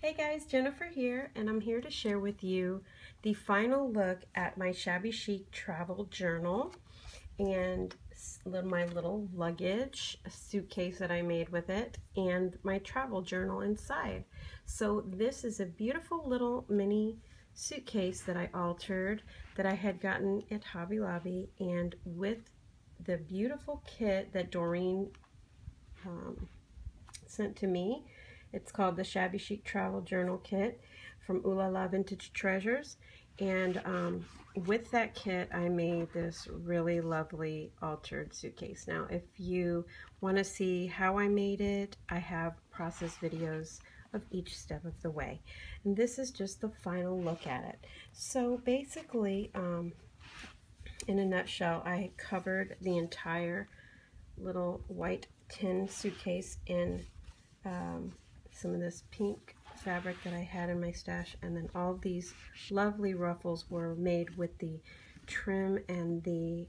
Hey guys, Jennifer here, and I'm here to share with you the final look at my Shabby Chic travel journal and my little luggage, a suitcase that I made with it, and my travel journal inside. So this is a beautiful little mini suitcase that I altered that I had gotten at Hobby Lobby, and with the beautiful kit that Doreen sent to me. It's called the Shabby Chic Travel Journal Kit from OLLVT Vintage Treasures. And with that kit, I made this really lovely altered suitcase. Now, if you want to see how I made it, I have process videos of each step of the way. And this is just the final look at it. So basically, in a nutshell, I covered the entire little white tin suitcase in some of this pink fabric that I had in my stash, and then all these lovely ruffles were made with the trim and the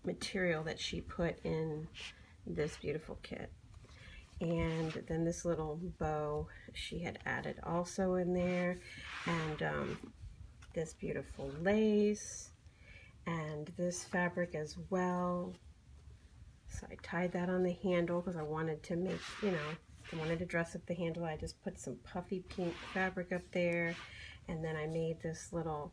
material that she put in this beautiful kit. And then this little bow she had added also in there, and this beautiful lace, and this fabric as well. So I tied that on the handle because I wanted to make, I wanted to dress up the handle. I just put some puffy pink fabric up there, and then I made this little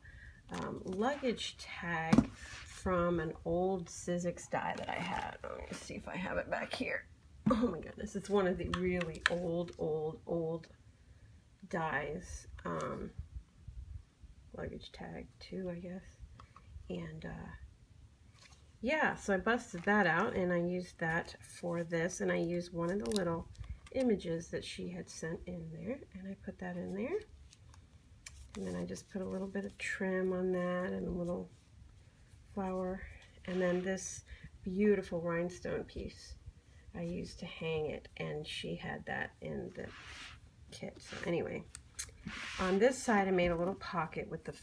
luggage tag from an old Sizzix die that I had. Let me see if I have it back here. Oh my goodness, it's one of the really old dies. Luggage tag too, I guess. And yeah, so I busted that out and I used that for this, and I used one of the little images that she had sent in there, and I put that in there. And then I just put a little bit of trim on that and a little flower. And then this beautiful rhinestone piece I used to hang it, and she had that in the kit. So anyway, on this side I made a little pocket with the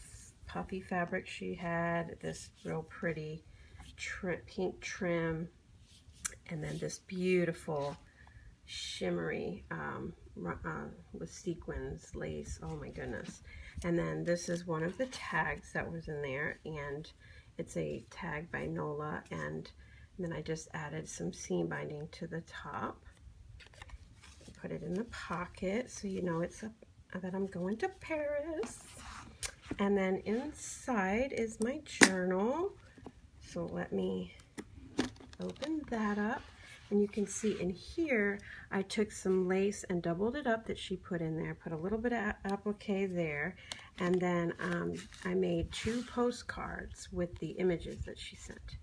puffy fabric she had, this real pretty pink trim, and then this beautiful shimmery with sequins lace. Oh my goodness. And then this is one of the tags that was in there, and it's a tag by Nola, and then I just added some seam binding to the top. Put it in the pocket so you know it's that I'm going to Paris. And then inside is my journal. So let me open that up, and you can see in here I took some lace and doubled it up that she put in there, put a little bit of applique there, and then I made 2 postcards with the images that she sent.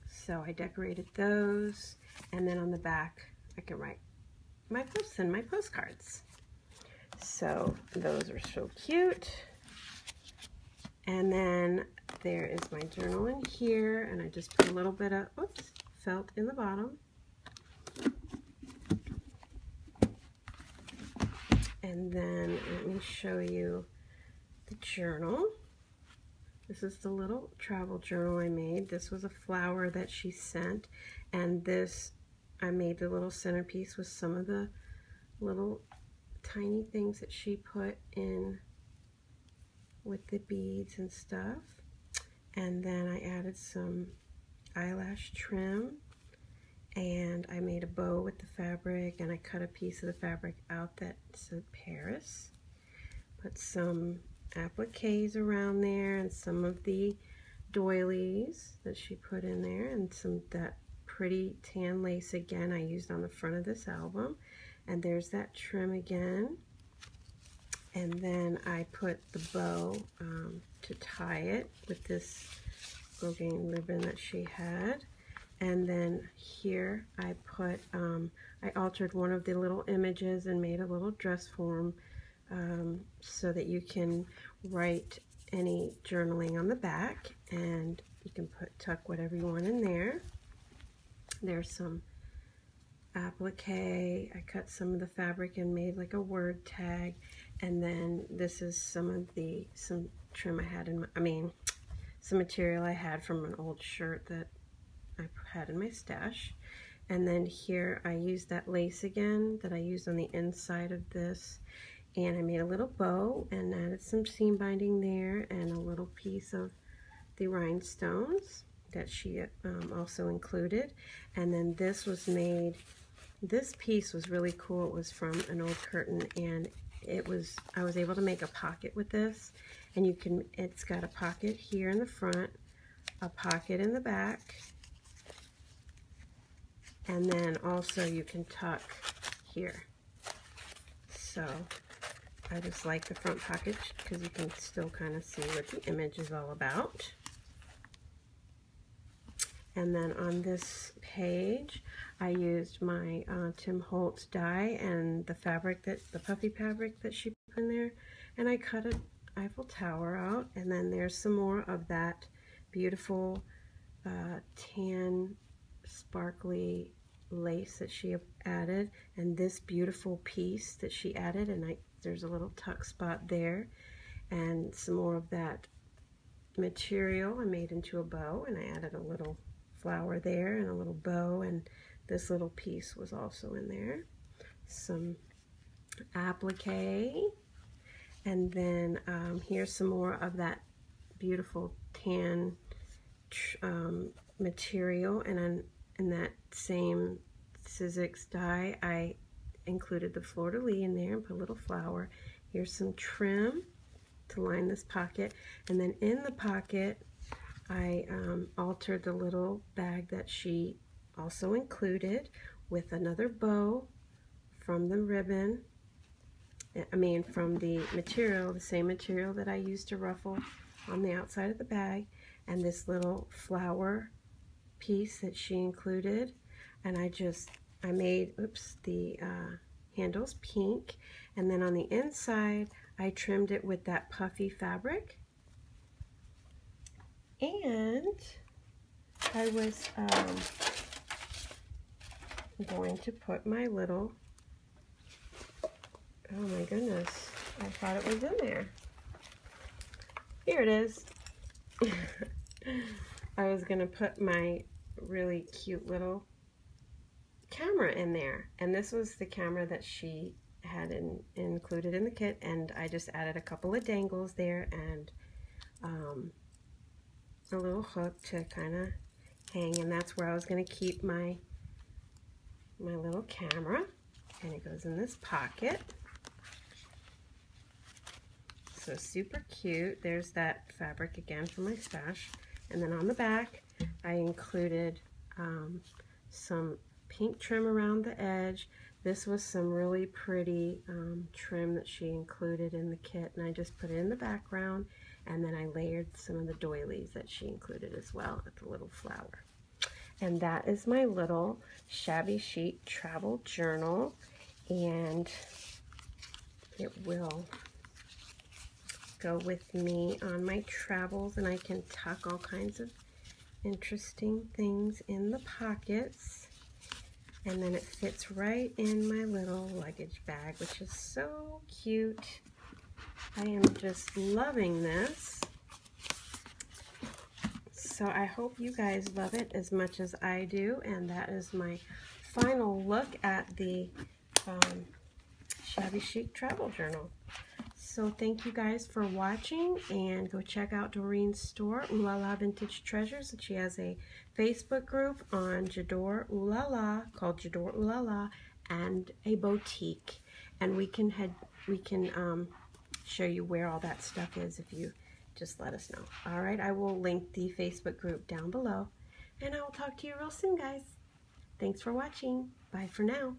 So I decorated those, and then on the back I can write my posts and my postcards. So those are so cute. And then there is my journal in here, and I just put a little bit of felt in the bottom. And then let me show you the journal. This is the little travel journal I made. This was a flower that she sent, and this I made the little centerpiece with some of the little tiny things that she put in with the beads and stuff. And then I added some eyelash trim, and I made a bow with the fabric, and I cut a piece of the fabric out that said Paris. Put some appliques around there, and some of the doilies that she put in there, and that pretty tan lace again I used on the front of this album. And there's that trim again. And then I put the bow to tie it with this grosgrain ribbon that she had. And then here I put, I altered one of the little images and made a little dress form so that you can write any journaling on the back, and you can tuck whatever you want in there. There's some applique. I cut some of the fabric and made like a word tag. And then this is some trim I had in some material I had from an old shirt that I had in my stash. And then here I used that lace again that I used on the inside of this, and I made a little bow and added some seam binding there and a little piece of the rhinestones that she also included. And then this was made, this piece was really cool. It was from an old curtain, and I was able to make a pocket with this, and you can, it's got a pocket here in the front, a pocket in the back, and then also you can tuck here. So I just like the front pocket because you can still kind of see what the image is all about. And then on this page, I used my Tim Holtz die and the fabric, the puffy fabric that she put in there, and I cut an Eiffel Tower out. And then there's some more of that beautiful tan sparkly lace that she added, and this beautiful piece that she added, and there's a little tuck spot there, and some more of that material I made into a bow, and I added a little flower there and a little bow, and this little piece was also in there. Some applique, and then here's some more of that beautiful tan material, and in that same Sizzix die I included the fleur-de-lis in there and put a little flower. Here's some trim to line this pocket, and then in the pocket I altered the little bag that she also included with another bow from the ribbon, from the material, the same material that I used to ruffle on the outside of the bag, and this little flower piece that she included. And I made, the handles pink, and then on the inside I trimmed it with that puffy fabric. And I was going to put my little, oh my goodness, I thought it was in there. Here it is. I was going to put my really cute little camera in there, and this was the camera that she had included in the kit, and I just added a couple of dangles there and a little hook to kind of hang, and that's where I was going to keep my little camera, and it goes in this pocket. So super cute. There's that fabric again from my stash. And then on the back I included some pink trim around the edge. This was some really pretty trim that she included in the kit, and I just put it in the background, and then I layered some of the doilies that she included as well with the little flower. And that is my little Shabby Chic travel journal, and it will go with me on my travels, and I can tuck all kinds of interesting things in the pockets, and then it fits right in my little luggage bag, which is so cute. I am just loving this. So I hope you guys love it as much as I do, and that is my final look at the Shabby Chic travel journal. So thank you guys for watching, and go check out Doreen's store, Ooh La La Vintage Treasures, and she has a Facebook group on J'adore Ooh La La called J'adore Ooh La La, and a boutique, and we can show you where all that stuff is if you just let us know. All right, I will link the Facebook group down below, and I will talk to you real soon, guys. Thanks for watching. Bye for now.